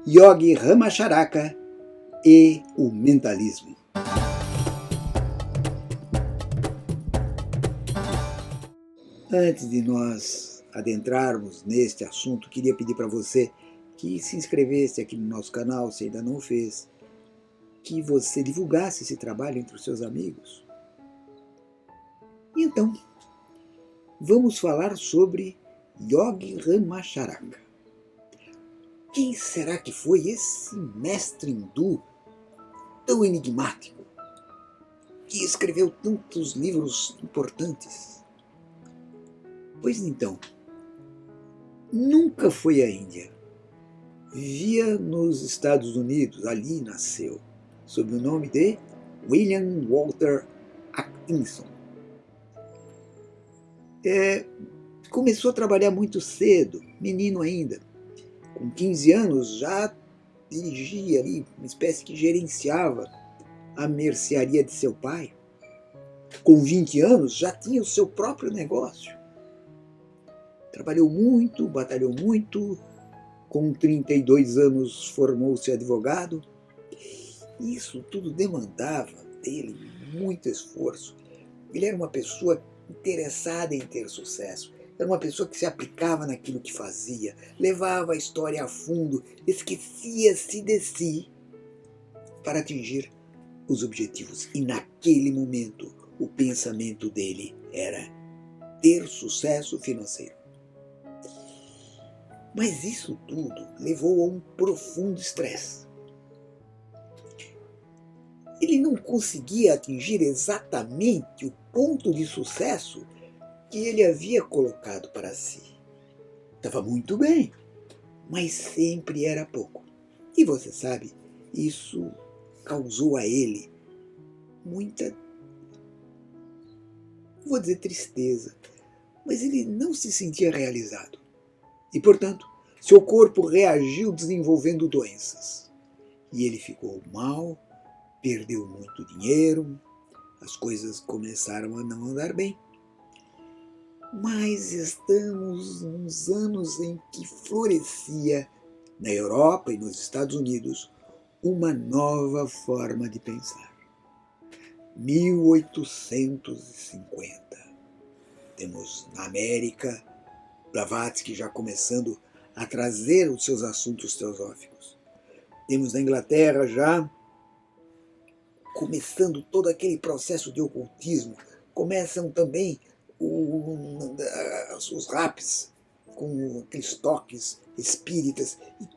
Yogi Ramacharaka e o mentalismo. Antes de nós adentrarmos neste assunto, queria pedir para você que se inscrevesse aqui no nosso canal, se ainda não fez, que você divulgasse esse trabalho entre os seus amigos. E então, vamos falar sobre Yogi Ramacharaka. Quem será que foi esse mestre hindu tão enigmático, que escreveu tantos livros importantes? Pois então, nunca foi à Índia. Vivia nos Estados Unidos, ali nasceu, sob o nome de William Walter Atkinson. Começou a trabalhar muito cedo, menino ainda. Com 15 anos já dirigia ali, uma espécie que gerenciava a mercearia de seu pai. Com 20 anos já tinha o seu próprio negócio. Trabalhou muito, batalhou muito. Com 32 anos formou-se advogado. Isso tudo demandava dele muito esforço. Ele era uma pessoa interessada em ter sucesso. Era uma pessoa que se aplicava naquilo que fazia, levava a história a fundo, esquecia-se de si para atingir os objetivos. E naquele momento, o pensamento dele era ter sucesso financeiro. Mas isso tudo levou a um profundo estresse. Ele não conseguia atingir exatamente o ponto de sucesso que ele havia colocado para si. Estava muito bem, mas sempre era pouco. E você sabe, isso causou a ele muita, vou dizer tristeza, mas ele não se sentia realizado. E, portanto, seu corpo reagiu desenvolvendo doenças. E ele ficou mal, perdeu muito dinheiro, as coisas começaram a não andar bem. Mas estamos nos anos em que florescia, na Europa e nos Estados Unidos, uma nova forma de pensar. 1850. Temos na América Blavatsky já começando a trazer os seus assuntos teosóficos. Temos na Inglaterra já começando todo aquele processo de ocultismo. Começam também os raps, com aqueles toques espíritas, e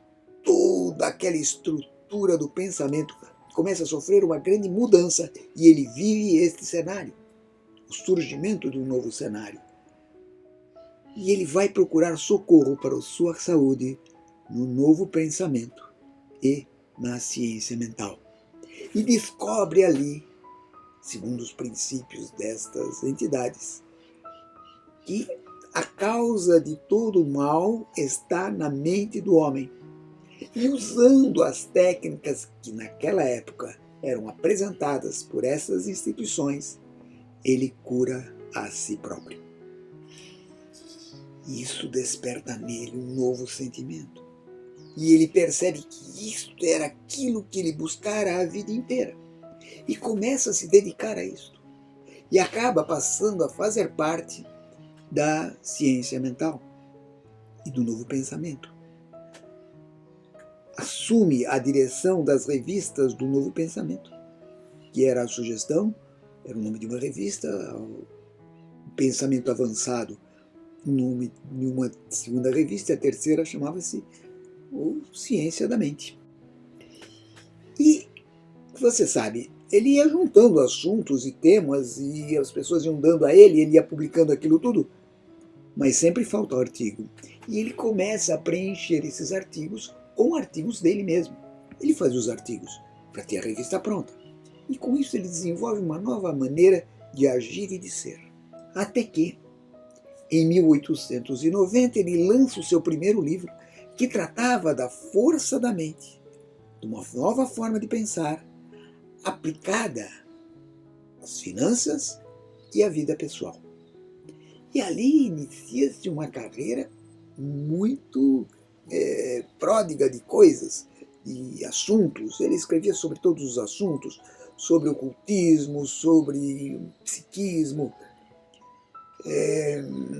toda aquela estrutura do pensamento começa a sofrer uma grande mudança, e ele vive este cenário, o surgimento de um novo cenário. E ele vai procurar socorro para a sua saúde no novo pensamento e na ciência mental. E descobre ali, segundo os princípios destas entidades, que a causa de todo o mal está na mente do homem. E usando as técnicas que naquela época eram apresentadas por essas instituições, ele cura a si próprio. Isso desperta nele um novo sentimento. E ele percebe que isto era aquilo que ele buscara a vida inteira. E começa a se dedicar a isto. E acaba passando a fazer parte da ciência mental e do novo pensamento. Assume a direção das revistas do novo pensamento, que era a Sugestão, era o nome de uma revista, o Pensamento Avançado, o nome de uma segunda revista, e a terceira chamava-se Ciência da Mente. E, você sabe, ele ia juntando assuntos e temas, e as pessoas iam dando a ele ia publicando aquilo tudo, mas sempre falta o artigo. E ele começa a preencher esses artigos com artigos dele mesmo. Ele faz os artigos para ter a revista pronta. E com isso ele desenvolve uma nova maneira de agir e de ser. Até que, em 1890, ele lança o seu primeiro livro, que tratava da força da mente, de uma nova forma de pensar, aplicada às finanças e à vida pessoal. E ali inicia-se uma carreira muito pródiga de coisas, e assuntos. Ele escrevia sobre todos os assuntos, sobre ocultismo, sobre psiquismo,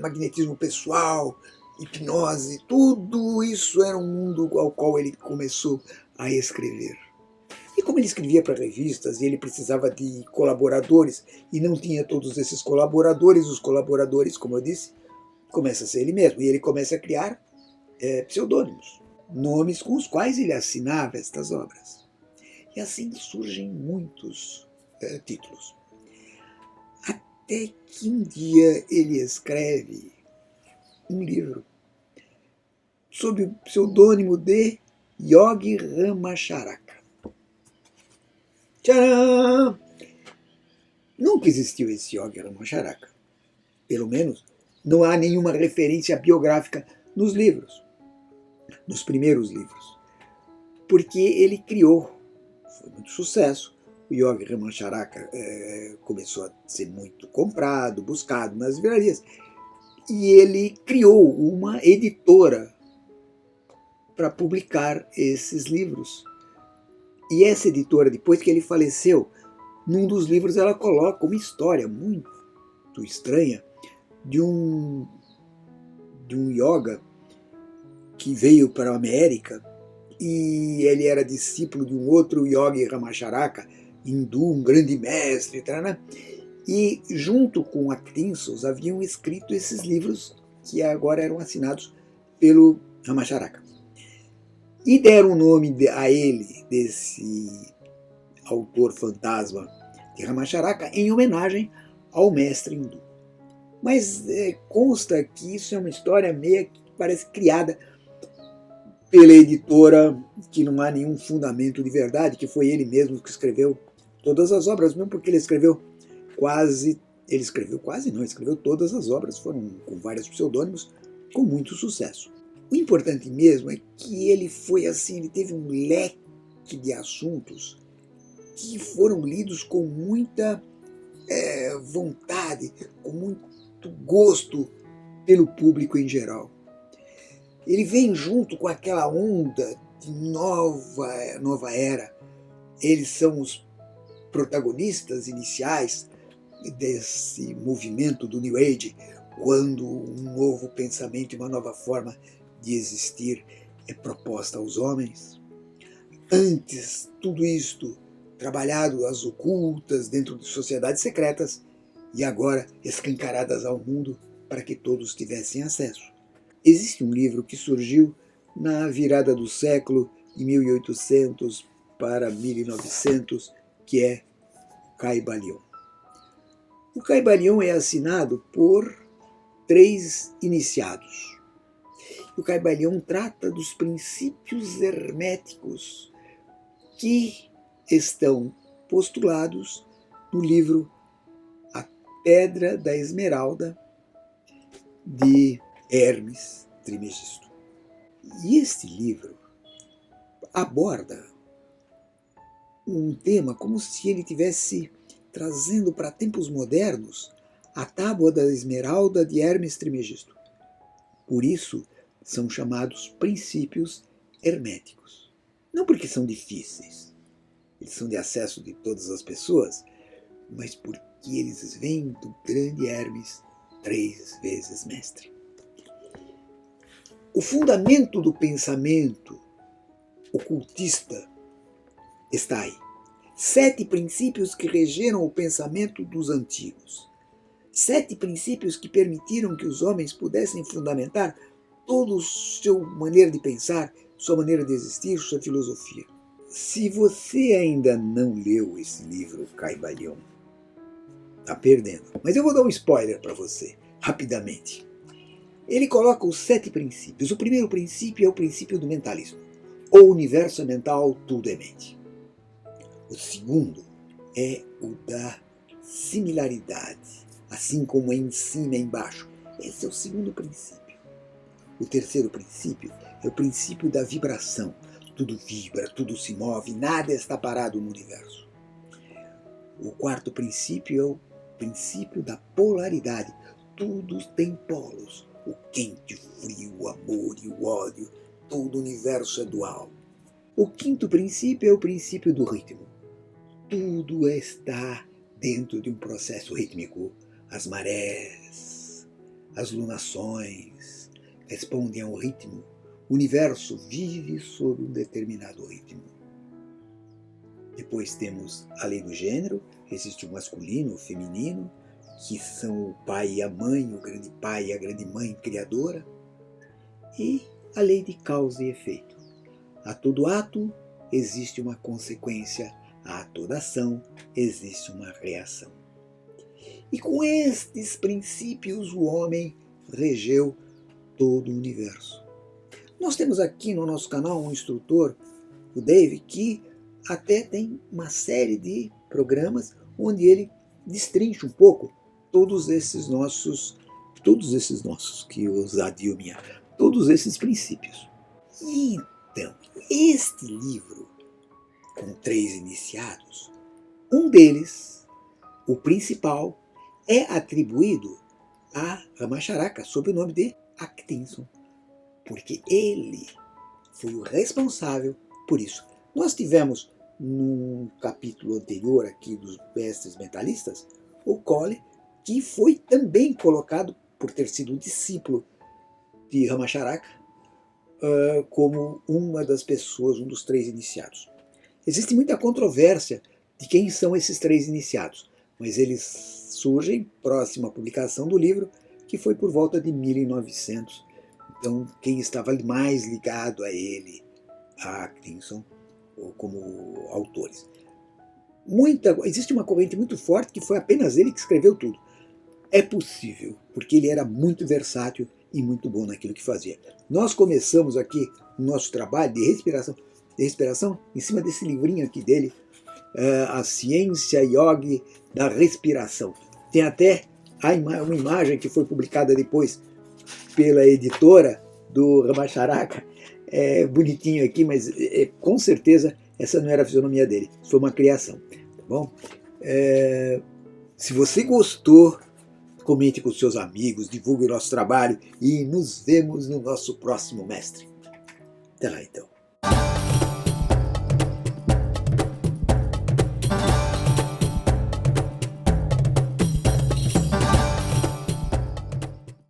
magnetismo pessoal, hipnose. Tudo isso era um mundo ao qual ele começou a escrever. E como ele escrevia para revistas e ele precisava de colaboradores e não tinha todos esses colaboradores, os colaboradores, como eu disse, começa a ser ele mesmo. E ele começa a criar pseudônimos, nomes com os quais ele assinava estas obras. E assim surgem muitos títulos. Até que um dia ele escreve um livro sob o pseudônimo de Yogi Ramacharaka. Tcharam! Nunca existiu esse Yogi Ramacharaka. Pelo menos, não há nenhuma referência biográfica nos livros, nos primeiros livros. Porque ele criou, foi muito sucesso, o Yogi Ramacharaka começou a ser muito comprado, buscado nas livrarias, e ele criou uma editora para publicar esses livros. E essa editora, depois que ele faleceu, num dos livros ela coloca uma história muito estranha de um yoga que veio para a América e ele era discípulo de um outro Yogi Ramacharaka, hindu, um grande mestre, e junto com Atkinson haviam escrito esses livros que agora eram assinados pelo Ramacharaka. E deram o nome a ele, desse autor fantasma de Ramacharaka, em homenagem ao mestre hindu. Mas consta que isso é uma história meio que parece criada pela editora, que não há nenhum fundamento de verdade, que foi ele mesmo que escreveu todas as obras, mesmo porque ele escreveu todas as obras, foram com vários pseudônimos, com muito sucesso. O importante mesmo é que ele foi assim, ele teve um leque de assuntos que foram lidos com muita vontade, com muito gosto pelo público em geral. Ele vem junto com aquela onda de nova era. Eles são os protagonistas iniciais desse movimento do New Age, quando um novo pensamento e uma nova forma de existir é proposta aos homens. Antes, tudo isto trabalhado às ocultas dentro de sociedades secretas e agora escancaradas ao mundo para que todos tivessem acesso. Existe um livro que surgiu na virada do século, de 1800 para 1900, que é Kybalion. O Kybalion é assinado por 3 iniciados. O Kybalion trata dos princípios herméticos que estão postulados no livro A Pedra da Esmeralda, de Hermes Trismegisto. E este livro aborda um tema como se ele estivesse trazendo para tempos modernos a Tábua da Esmeralda de Hermes Trismegisto. Por isso, são chamados princípios herméticos. Não porque são difíceis, eles são de acesso de todas as pessoas, mas porque eles vêm do grande Hermes, 3 vezes mestre. O fundamento do pensamento ocultista está aí. 7 princípios que regeram o pensamento dos antigos. 7 princípios que permitiram que os homens pudessem fundamentar toda a sua maneira de pensar, sua maneira de existir, sua filosofia. Se você ainda não leu esse livro, Kybalion, está perdendo. Mas eu vou dar um spoiler para você, rapidamente. Ele coloca os 7 princípios. O primeiro princípio é o princípio do mentalismo. O universo é mental, tudo é mente. O segundo é o da similaridade, assim como é em cima e embaixo. Esse é o segundo princípio. O terceiro princípio é o princípio da vibração. Tudo vibra, tudo se move, nada está parado no universo. O quarto princípio é o princípio da polaridade. Tudo tem polos. O quente, o frio, o amor e o ódio. Todo o universo é dual. O quinto princípio é o princípio do ritmo. Tudo está dentro de um processo rítmico. As marés, as lunações respondem a um ritmo. O universo vive sob um determinado ritmo. Depois temos a lei do gênero. Existe o masculino, o feminino, que são o pai e a mãe, o grande pai e a grande mãe criadora. E a lei de causa e efeito. A todo ato existe uma consequência, a toda ação existe uma reação. E com estes princípios o homem regeu todo o universo. Nós temos aqui no nosso canal um instrutor, o Dave, que até tem uma série de programas onde ele destrincha um pouco todos esses nossos, que ousadia minha, todos esses princípios. Então, este livro, com 3 iniciados, um deles, o principal, é atribuído a Ramacharaka, sob o nome de Atkinson, porque ele foi o responsável por isso. Nós tivemos, num capítulo anterior aqui dos mestres mentalistas, o Cole, que foi também colocado, por ter sido discípulo de Ramacharaka, como uma das pessoas, um dos 3 iniciados. Existe muita controvérsia de quem são esses 3 iniciados, mas eles surgem próximo à publicação do livro, que foi por volta de 1900. Então, quem estava mais ligado a ele, a Atkinson, como autores. Existe uma corrente muito forte que foi apenas ele que escreveu tudo. É possível, porque ele era muito versátil e muito bom naquilo que fazia. Nós começamos aqui o nosso trabalho de respiração em cima desse livrinho aqui dele, A Ciência Yogi da Respiração. Tem até uma imagem que foi publicada depois pela editora do Ramacharaka, bonitinho aqui, mas com certeza essa não era a fisionomia dele, foi uma criação, tá bom? Se você gostou, comente com seus amigos, divulgue o nosso trabalho e nos vemos no nosso próximo mestre. Até lá então.